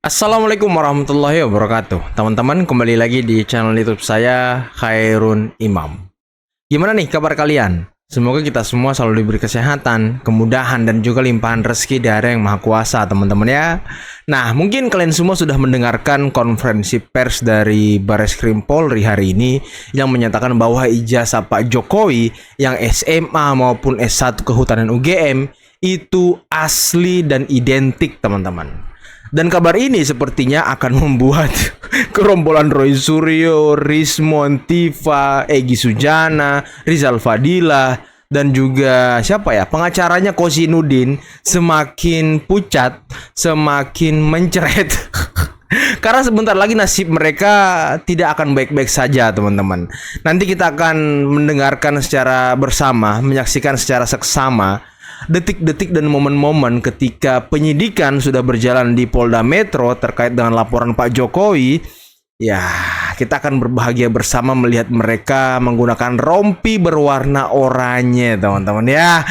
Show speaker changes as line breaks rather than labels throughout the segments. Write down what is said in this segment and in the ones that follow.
Assalamualaikum warahmatullahi wabarakatuh. Teman-teman, kembali lagi di channel YouTube saya, Khairun Imam. Gimana nih kabar kalian? Semoga kita semua selalu diberi kesehatan, kemudahan, dan juga limpahan rezeki dari Yang Maha Kuasa, teman-teman ya. Nah, mungkin kalian semua sudah mendengarkan konferensi pers dari Bareskrim Polri hari ini yang menyatakan bahwa ijazah Pak Jokowi yang SMA maupun S1 Kehutanan UGM itu asli dan identik, teman-teman. Dan kabar ini sepertinya akan membuat gerombolan Roy Suryo, Rismon, Tifa, Egy Sujana, Rizal Fadila, dan juga siapa ya, pengacaranya Kosinudin semakin pucat, semakin mencret. Karena sebentar lagi nasib mereka tidak akan baik-baik saja, teman-teman. Nanti kita akan mendengarkan secara bersama, menyaksikan secara seksama detik-detik dan momen-momen ketika penyidikan sudah berjalan di Polda Metro terkait dengan laporan Pak Jokowi. Ya, kita akan berbahagia bersama melihat mereka menggunakan rompi berwarna oranye, teman-teman ya.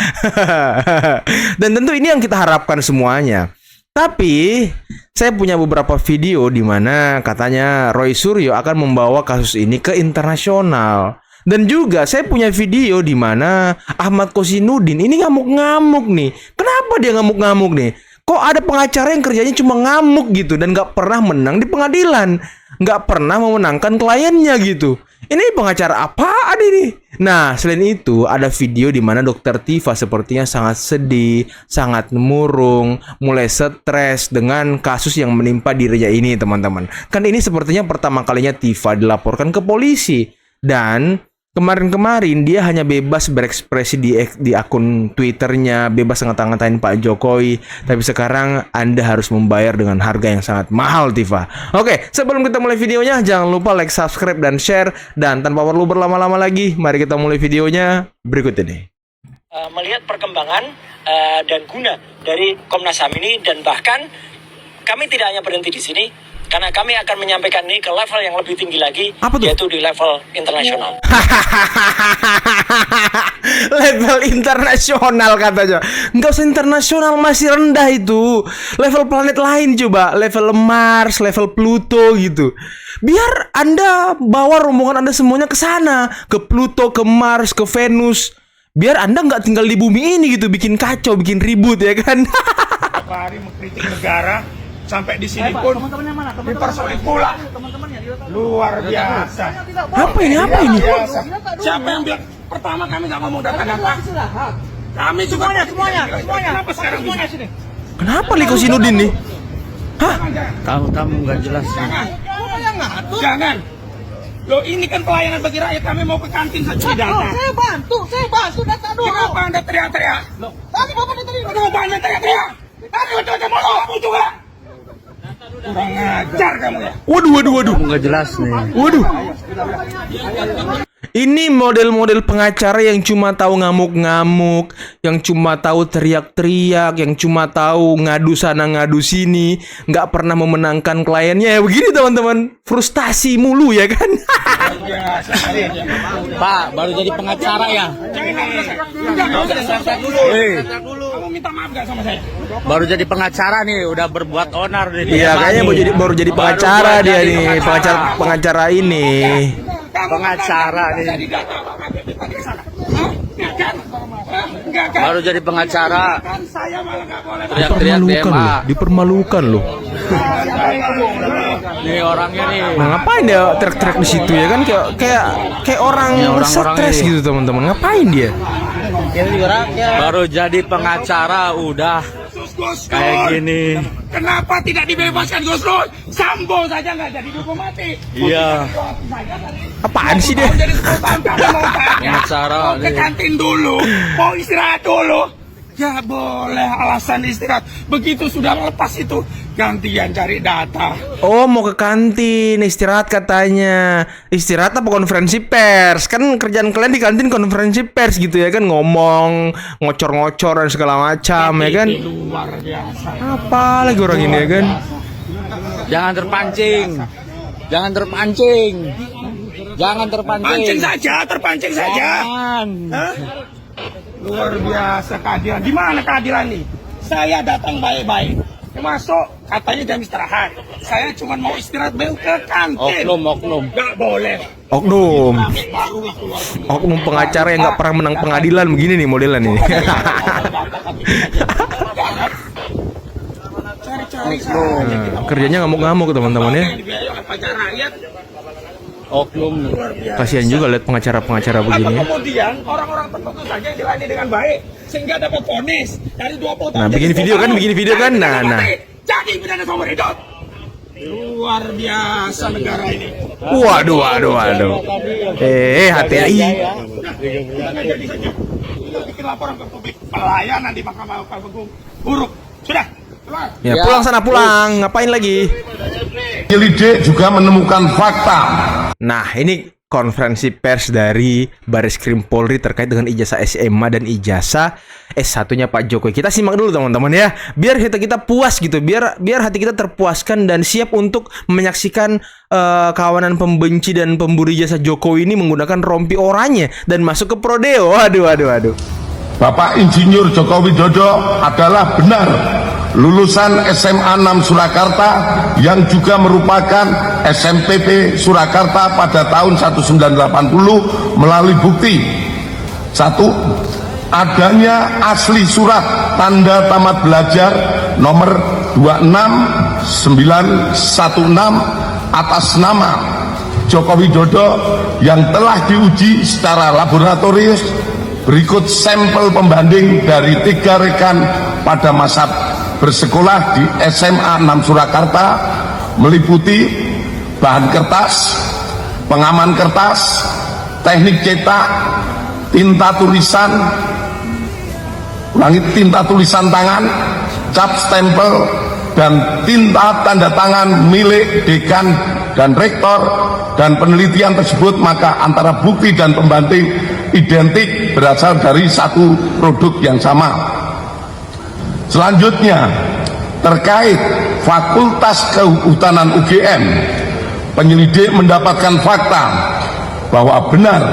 Dan tentu ini yang kita harapkan semuanya. Tapi saya punya beberapa video di mana katanya Roy Suryo akan membawa kasus ini ke internasional. Dan juga saya punya video di mana Ahmad Kosinudin ini ngamuk-ngamuk nih. Kenapa dia ngamuk-ngamuk nih? Kok ada pengacara yang kerjanya cuma ngamuk gitu dan gak pernah menang di pengadilan, gak pernah memenangkan kliennya gitu. Ini pengacara apaan ini? Nah, selain itu ada video di mana Dokter Tifa sepertinya sangat sedih, sangat murung, mulai stres dengan kasus yang menimpa dirinya ini, teman-teman. Kan ini sepertinya pertama kalinya Tifa dilaporkan ke polisi. Dan kemarin-kemarin dia hanya bebas berekspresi di akun Twitternya, bebas ngata-ngatain Pak Jokowi. Tapi sekarang Anda harus membayar dengan harga yang sangat mahal, Tifa. Oke, sebelum kita mulai videonya, jangan lupa like, subscribe, dan share. Dan tanpa perlu berlama-lama lagi, mari kita mulai videonya berikut ini.
Melihat perkembangan dan guna dari Komnas HAM ini, dan bahkan kami tidak hanya berhenti di sini, karena kami akan menyampaikan ini ke level yang lebih tinggi lagi, yaitu di level internasional.
Level internasional katanya. Nggak usah internasional, masih rendah itu. Level planet lain coba, level Mars, level Pluto gitu. Biar Anda bawa rombongan Anda semuanya ke sana, ke Pluto, ke Mars, ke Venus. Biar Anda nggak tinggal di bumi ini gitu, bikin kacau, bikin ribut ya kan.
Hari mengkritik negara sampai di sini pun dipersulit pula. Luar biasa.
Apa ini? Apa ini?
Siapa yang bilang pertama kami nggak ngomong data-data? Kami juga semuanya. Kenapa sekarang semuanya sini?
Kenapa nih Kosinudin nih? Hah?
Kamu nggak jelas.
Jangan. Loh, ini kan pelayanan bagi rakyat. Kami mau ke kantin saja data.
Saya bantu data dulu.
Kenapa Anda teriak-teriak?
Tadi Bapak tadi.
Kenapa Anda teriak-teriak? Tadi udah mau kamu juga. Kurang ajar kamu ya.
Waduh.
Nggak jelas nih.
Waduh. Ini model-model pengacara yang cuma tahu ngamuk-ngamuk, yang cuma tahu teriak-teriak, yang cuma tahu ngadu sana ngadu sini, nggak pernah memenangkan kliennya. Ya begini teman-teman, frustasi mulu ya kan?
Pak, baru jadi pengacara ya?
Kamu minta maaf gak sama saya?
Baru jadi pengacara nih, udah berbuat onar nih.
Iya, kayaknya baru jadi pengacara dia nih, pengacara ini.
Pengacara nih. Baru jadi pengacara. Teriak-teriak DMA.
Dipermalukan loh.
Nih orangnya nih.
Nah, ngapain dia teriak-teriak di situ ya kan, kayak orang stres gitu teman-teman. Ngapain dia?
Baru jadi pengacara udah kayak gini.
Kenapa tidak dibebaskan Gus Dur? Sambo saja nggak jadi dihukum mati.
Iya.
Apaan sih dia?
Jadi 10 tahun kamu mau
Pengacara
mau ke
nih.
kantin dulu, mau istirahat dulu. Ya boleh, alasan istirahat. Begitu sudah lepas itu, gantian cari data.
Oh, mau ke kantin, istirahat katanya. Istirahat apa konferensi pers? Kan kerjaan kalian di kantin konferensi pers gitu ya kan, ngomong, ngocor-ngocor dan segala macam ya kan.
Luar biasa.
Apa lagi orang ini ya kan?
Jangan terpancing. Jangan terpancing. Jangan terpancing.
Terpancing saja.
Jangan.
Hah? Luar biasa keadilan. Di mana keadilan nih? Saya datang baik-baik. Masuk Katanya jam istirahat. Saya cuma mau istirahat ke kantin.
Oknum.
Nggak boleh.
Oknum.
Baru keluar.
Oknum pengacara yang nggak pernah menang pengadilan begini nih modelan ini.
Cari-cari saja kita.
Kerjanya ngamuk-ngamuk teman-teman ya.
Dibiayai oleh pajak rakyat.
Oknum.
Luar biasa.
Kasihan juga lihat pengacara-pengacara begini.
Atau kemudian orang-orang tertentu saja yang dilayani dengan baik sehingga dapat vonis dari 20 tahun.
Nah, bikin
jadi
video kan,
10 tahun.
bikin video kan.
Jadi
Nah, nah.
Jadi pidana seumur hidup. Luar biasa negara ini.
Waduh. HTI.
Jadi saja. Kita bikin laporan ke publik. Pelayanan di Mahkamah Agung buruk. Sudah. Keluar.
Ya, pulang sana pulang. Ngapain lagi?
Penyelidik juga menemukan fakta.
Nah, ini konferensi pers dari Bareskrim Polri terkait dengan ijazah SMA dan ijazah S1-nya Pak Jokowi. Kita simak dulu teman-teman ya. Biar kita puas gitu, biar hati kita terpuaskan dan siap untuk menyaksikan kawanan pembenci dan pemburu ijazah Jokowi ini menggunakan rompi oranye dan masuk ke prodeo. Waduh.
Bapak Insinyur Joko Widodo adalah benar lulusan SMA 6 Surakarta yang juga merupakan SMPP Surakarta pada tahun 1980 melalui bukti: 1. Adanya asli surat tanda tamat belajar nomor 26916 atas nama Joko Widodo yang telah diuji secara laboratorius. Berikut sampel pembanding dari 3 rekan pada masa bersekolah di SMA 6 Surakarta, meliputi bahan kertas, pengaman kertas, teknik cetak, tinta tulisan tangan, cap stempel, dan tinta tanda tangan milik dekan dan rektor, dan penelitian tersebut maka antara bukti dan pembanding identik berasal dari satu produk yang sama. Selanjutnya, terkait Fakultas Kehutanan UGM, penyelidik mendapatkan fakta bahwa benar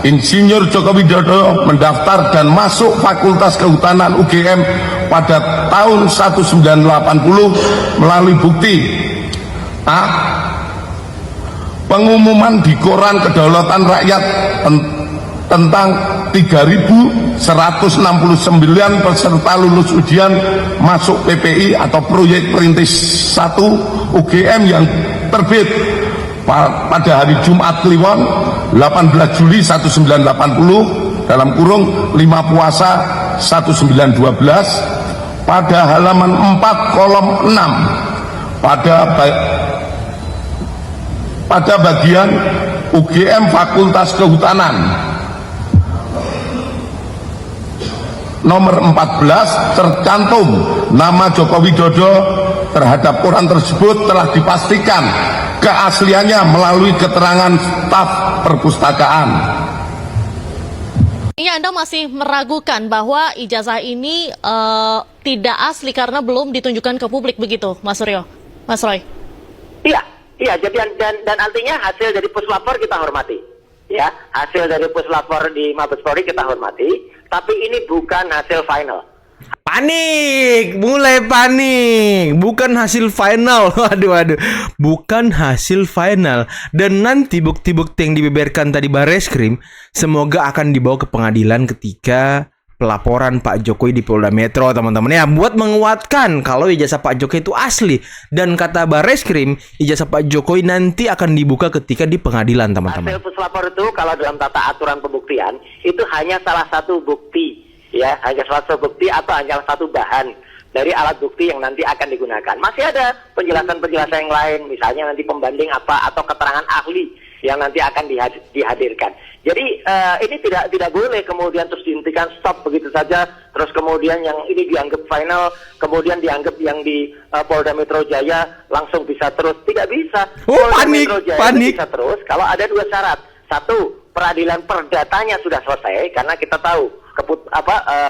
Insinyur Joko Widodo mendaftar dan masuk Fakultas Kehutanan UGM pada tahun 1980 melalui bukti: A. Pengumuman di Koran Kedaulatan Rakyat tentang 3.169 peserta lulus ujian masuk PPI atau proyek perintis 1 UGM yang terbit pada hari Jumat Kliwon 18 Juli 1980 dalam kurung 5 Puasa 1912 pada halaman 4 kolom 6 pada bagian UGM Fakultas Kehutanan nomor 14 tercantum nama Joko Widodo. Terhadap koran tersebut telah dipastikan keasliannya melalui keterangan staf perpustakaan.
Ini Anda masih meragukan bahwa ijazah ini tidak asli karena belum ditunjukkan ke publik begitu, Mas Suryo, Mas Roy?
Iya. Jadi dan artinya hasil dari puslapor kita hormati. Ya, hasil dari puslapor di Mabes Polri kita hormati, tapi ini bukan hasil final.
Mulai panik. Bukan hasil final. Waduh. Bukan hasil final. Dan nanti bukti-bukti yang dibeberkan tadi Bareskrim semoga akan dibawa ke pengadilan ketika pelaporan Pak Jokowi di Polda Metro, teman-teman ya, buat menguatkan kalau ijazah Pak Jokowi itu asli. Dan kata Bareskrim, ijazah Pak Jokowi nanti akan dibuka ketika di pengadilan, teman-teman.
Hasil puslapor itu kalau dalam tata aturan pembuktian itu hanya salah satu bukti, ya, hanya salah satu bukti atau hanya satu bahan dari alat bukti yang nanti akan digunakan. Masih ada penjelasan-penjelasan yang lain, misalnya nanti pembanding apa atau keterangan ahli yang nanti akan dihadirkan. Jadi ini tidak boleh kemudian terus dihentikan, stop begitu saja, terus kemudian yang ini dianggap final, kemudian dianggap yang di Polda Metro Jaya langsung bisa terus. Tidak bisa. Polda Metro Jaya bisa terus kalau ada 2 syarat. 1, peradilan perdatanya sudah selesai, karena kita tahu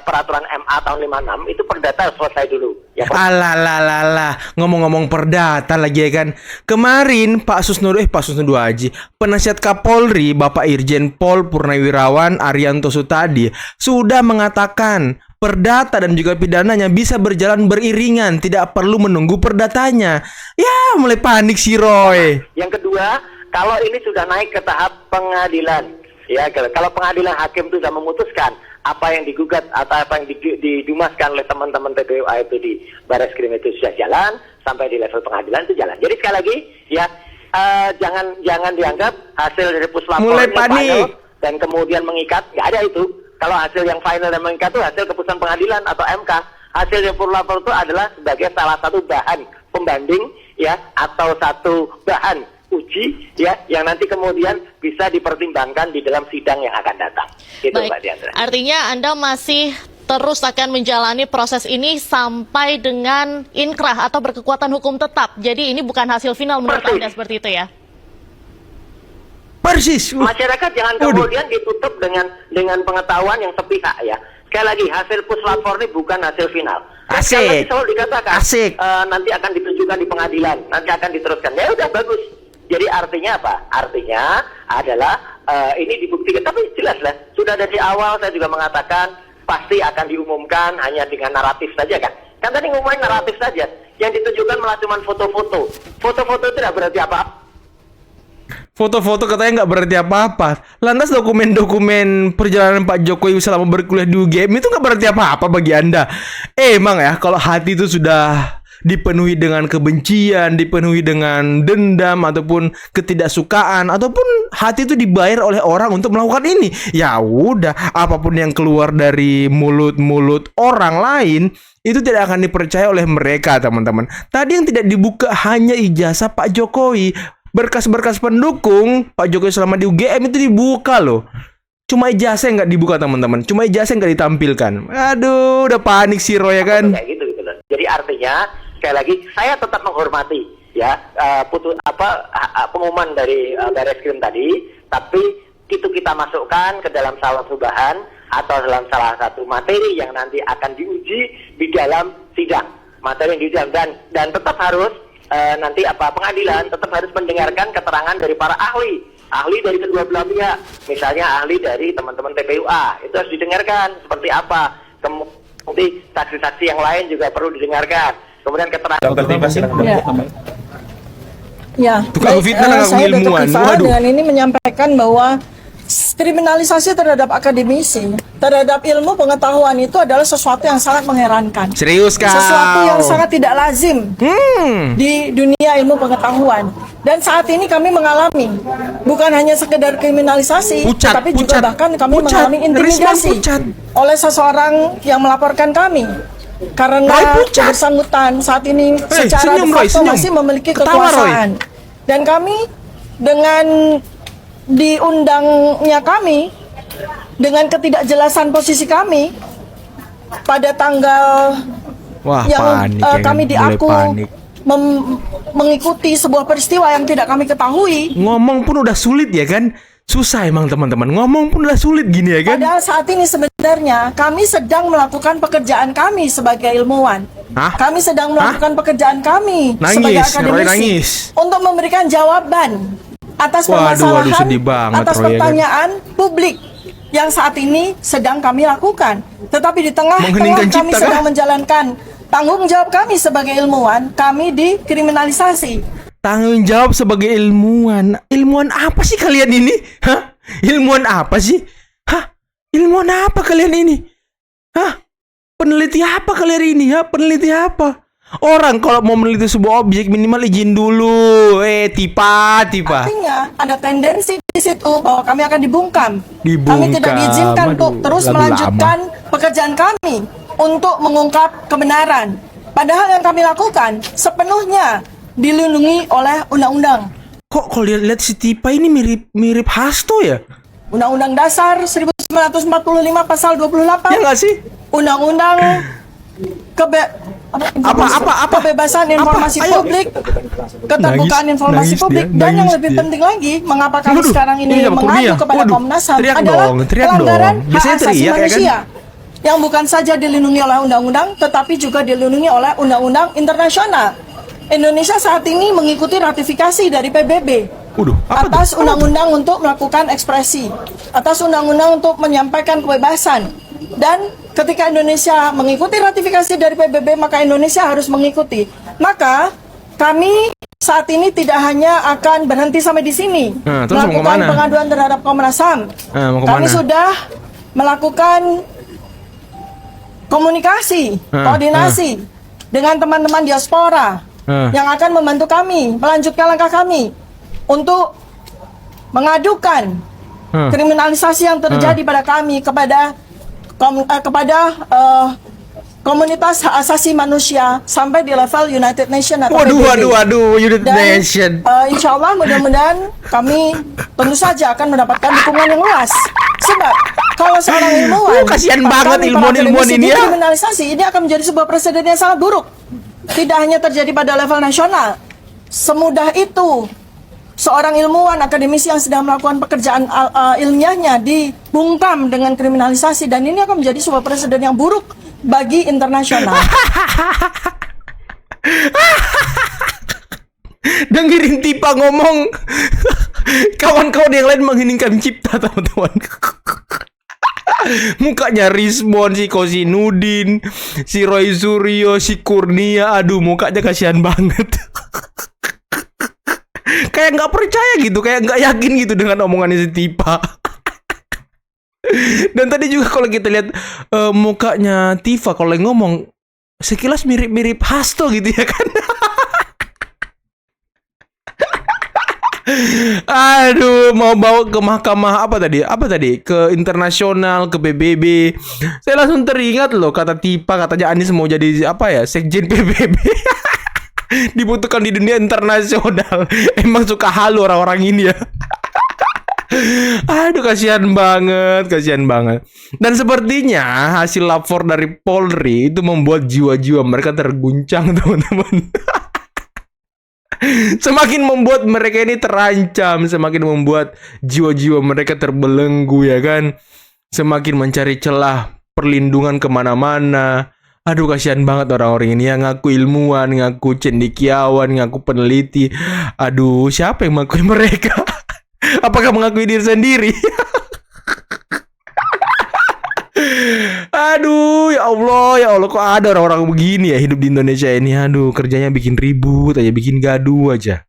peraturan MA tahun 56 itu perdata selesai dulu. Ya,
Alah, ngomong-ngomong perdata lagi ya kan. Kemarin Pak Susno Haji, penasihat Kapolri Bapak Irjen Pol Purnawirawan Arianto Sutadi sudah mengatakan perdata dan juga pidananya bisa berjalan beriringan, tidak perlu menunggu perdatanya. Ya, mulai panik si Roy.
Yang kedua, kalau ini sudah naik ke tahap pengadilan, ya kalau pengadilan hakim itu sudah memutuskan apa yang digugat atau apa yang didumaskan oleh teman-teman TPUA itu di Bareskrim itu sudah jalan sampai di level pengadilan itu jalan. Jadi sekali lagi ya jangan dianggap hasil dari puslapor
Mulai
ini
panik
final dan kemudian mengikat, nggak ada itu. Kalau hasil yang final dan mengikat itu hasil keputusan pengadilan atau MK. Hasil yang puslapor itu adalah sebagai salah satu bahan pembanding ya atau satu bahan uji ya yang nanti kemudian bisa dipertimbangkan di dalam sidang yang akan datang. Itu Mbak Diandra.
Artinya Anda masih terus akan menjalani proses ini sampai dengan inkrah atau berkekuatan hukum tetap. Jadi ini bukan hasil final menurut Anda seperti itu ya?
Persis.
Masyarakat jangan kemudian ditutup dengan pengetahuan yang sepihak ya. Sekali lagi hasil puslapor ini bukan hasil final.
Asik.
Sekali lagi selalu dikatakan
Asik.
Nanti akan ditunjukkan di pengadilan, nanti akan diteruskan. Ya udah bagus. Jadi artinya apa? Artinya adalah ini dibuktikan. Tapi jelas lah, sudah dari awal saya juga mengatakan pasti akan diumumkan hanya dengan naratif saja kan. Kan tadi ngomongin naratif saja. Yang ditunjukkan malah cuma foto-foto. Foto-foto itu tidak berarti apa-apa.
Foto-foto katanya nggak berarti apa-apa. Lantas dokumen-dokumen perjalanan Pak Jokowi selama berkuliah di UGM itu nggak berarti apa-apa bagi Anda. Emang ya, kalau hati itu sudah dipenuhi dengan kebencian, dipenuhi dengan dendam ataupun ketidaksukaan, ataupun hati itu dibayar oleh orang untuk melakukan ini, ya udah, apapun yang keluar dari mulut-mulut orang lain itu tidak akan dipercaya oleh mereka, teman-teman. Tadi yang tidak dibuka hanya ijazah Pak Jokowi. Berkas-berkas pendukung Pak Jokowi selama di UGM itu dibuka loh. Cuma ijazah yang nggak dibuka, teman-teman. Cuma ijazah yang nggak ditampilkan. Aduh, udah panik si Roy ya kan?
Kayak gitu. Jadi artinya sekali lagi saya tetap menghormati ya pengumuman dari Bareskrim tadi, tapi itu kita masukkan ke dalam salah satu bahan atau dalam salah satu materi yang nanti akan diuji di dalam sidang. Materi yang diuji dan tetap harus nanti pengadilan tetap harus mendengarkan keterangan dari para ahli dari kedua belah pihak, misalnya ahli dari teman-teman TPUA itu harus didengarkan seperti apa, kemudian saksi-saksi yang lain juga perlu didengarkan, kemudian keterangan.
Ya,
Tukang fitnah
saya Dr.
ilmuwan.
Kifa dengan ini menyampaikan bahwa kriminalisasi terhadap akademisi, terhadap ilmu pengetahuan itu adalah sesuatu yang sangat mengherankan.
Serius kau?
Sesuatu yang sangat tidak lazim di dunia ilmu pengetahuan. Dan saat ini kami mengalami bukan hanya sekedar kriminalisasi, tapi juga bahkan kami mengalami intimidasi oleh seseorang yang melaporkan kami. Karena bersangkutan saat ini secara de facto masih memiliki kekuasaan. Dan kami dengan diundangnya kami dengan ketidakjelasan posisi kami pada tanggal kami diaku mengikuti sebuah peristiwa yang tidak kami ketahui.
Ngomong pun udah sulit ya kan? Susah emang teman-teman, ngomong pun udah sulit gini ya kan?
Padahal saat ini sebenarnya kami sedang melakukan pekerjaan kami sebagai ilmuwan. Kami sedang melakukan pekerjaan kami sebagai akademisi untuk memberikan jawaban atas permasalahan, atas pertanyaan publik yang saat ini sedang kami lakukan. Tetapi di tengah-tengah kami sedang menjalankan tanggung jawab kami sebagai ilmuwan, kami dikriminalisasi.
Tanggung jawab sebagai ilmuwan. Ilmuwan apa sih kalian ini? Hah? Ilmuwan apa sih? Hah? Ilmuwan apa kalian ini? Hah? Peneliti apa kalian ini? Ha? Peneliti apa? Orang kalau mau meneliti sebuah objek minimal izin dulu. Tipa.
Artinya ada tendensi di situ bahwa kami akan dibungkam. Kami tidak diizinkan untuk terus melanjutkan pekerjaan kami untuk mengungkap kebenaran. Padahal yang kami lakukan sepenuhnya dilindungi oleh undang-undang.
Kok kalau lihat si Tipa ini mirip Hasto ya?
Undang-Undang Dasar 1945 pasal 28.
Ya nggak sih?
Undang-undang kebebasan informasi publik, keterbukaan informasi publik, dan yang lebih penting lagi, mengapa kami sekarang ini mengadu kepada Komnas HAM adalah pelanggaran hak asasi manusia yang bukan saja dilindungi oleh undang-undang, tetapi juga dilindungi oleh undang-undang internasional. Indonesia saat ini mengikuti ratifikasi dari PBB atas undang-undang untuk melakukan ekspresi, atas undang-undang untuk menyampaikan kebebasan, dan ketika Indonesia mengikuti ratifikasi dari PBB, maka Indonesia harus mengikuti. Maka kami saat ini tidak hanya akan berhenti sampai di sini
terus mau
melakukan
kemana?
pengaduan terhadap Komnas HAM.
Mau
Kami
kemana?
sudah melakukan komunikasi, koordinasi dengan teman-teman diaspora yang akan membantu kami melanjutkan langkah kami untuk mengadukan kriminalisasi yang terjadi pada kami kepada komunitas hak asasi manusia sampai di level United Nations atau PBB.
Waduh, United
Dan
Nation.
insya Allah mudah-mudahan kami tentu saja akan mendapatkan dukungan yang luas. Sebab kalau seorang ilmuwan,
kasihan
bahkan
banget
para
ilmuwan-ilmuwan
akademisi
ini ya.
dikriminalisasi, ini akan menjadi sebuah presiden yang sangat buruk. Tidak hanya terjadi pada level nasional, semudah itu seorang ilmuwan akademisi yang sedang melakukan pekerjaan ilmiahnya dibungkam dengan kriminalisasi, dan ini akan menjadi sebuah presiden yang buruk bagi internasional.
Dengerin Tipa ngomong, kawan-kawan yang lain mengheningkan cipta, teman-teman. Mukanya Rismon, si Kosinudin, si Roy Suryo, si Kurnia, aduh mukanya kasihan banget. Kayak nggak percaya gitu, kayak nggak yakin gitu dengan omongannya si Tipa. Dan tadi juga kalau kita lihat mukanya Tifa kalau yang ngomong sekilas mirip-mirip Hasto gitu ya kan. Aduh, mau bawa ke mahkamah apa tadi? Ke internasional, ke PBB. Saya langsung teringat loh kata Tipa, katanya Anies mau jadi apa ya? Sekjen PBB. Dibutuhkan di dunia internasional. Emang suka halu orang-orang ini ya. Aduh, kasihan banget. Dan sepertinya hasil lapor dari Polri itu membuat jiwa-jiwa mereka terguncang, teman-teman. Semakin membuat mereka ini terancam, semakin membuat jiwa-jiwa mereka terbelenggu ya kan. Semakin mencari celah perlindungan kemana-mana. Aduh, kasihan banget orang-orang ini yang ngaku ilmuwan, ngaku cendekiawan, ngaku peneliti. Aduh, siapa yang mengakui mereka? Apakah mengakui diri sendiri? Aduh, ya Allah, kok ada orang-orang begini ya hidup di Indonesia ini. Aduh, kerjanya bikin ribut aja, bikin gaduh aja.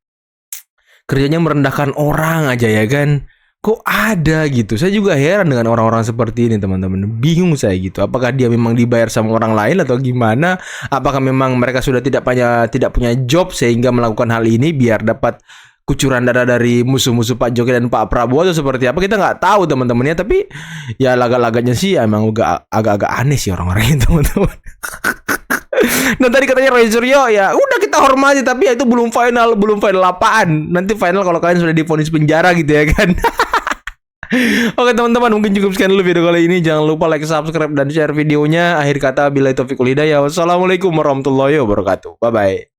Kerjanya merendahkan orang aja ya kan. Kok ada gitu? Saya juga heran dengan orang-orang seperti ini, teman-teman. Bingung saya gitu. Apakah dia memang dibayar sama orang lain atau gimana? Apakah memang mereka sudah tidak punya job sehingga melakukan hal ini biar dapat kucuran darah dari musuh-musuh Pak Jokowi dan Pak Prabowo atau seperti apa, kita nggak tahu teman-teman ya. Tapi ya laga-laganya sih emang agak-agak aneh sih orang-orang itu, teman-teman. Nah tadi katanya Roy Suryo, ya udah kita hormati, tapi ya itu belum final apaan. Nanti final kalau kalian sudah divonis penjara gitu ya kan. Oke teman-teman, mungkin cukup sekian dulu video kali ini. Jangan lupa like, subscribe, dan share videonya. Akhir kata, billahi taufiq wal hidayah. Wassalamualaikum warahmatullahi wabarakatuh. Bye-bye.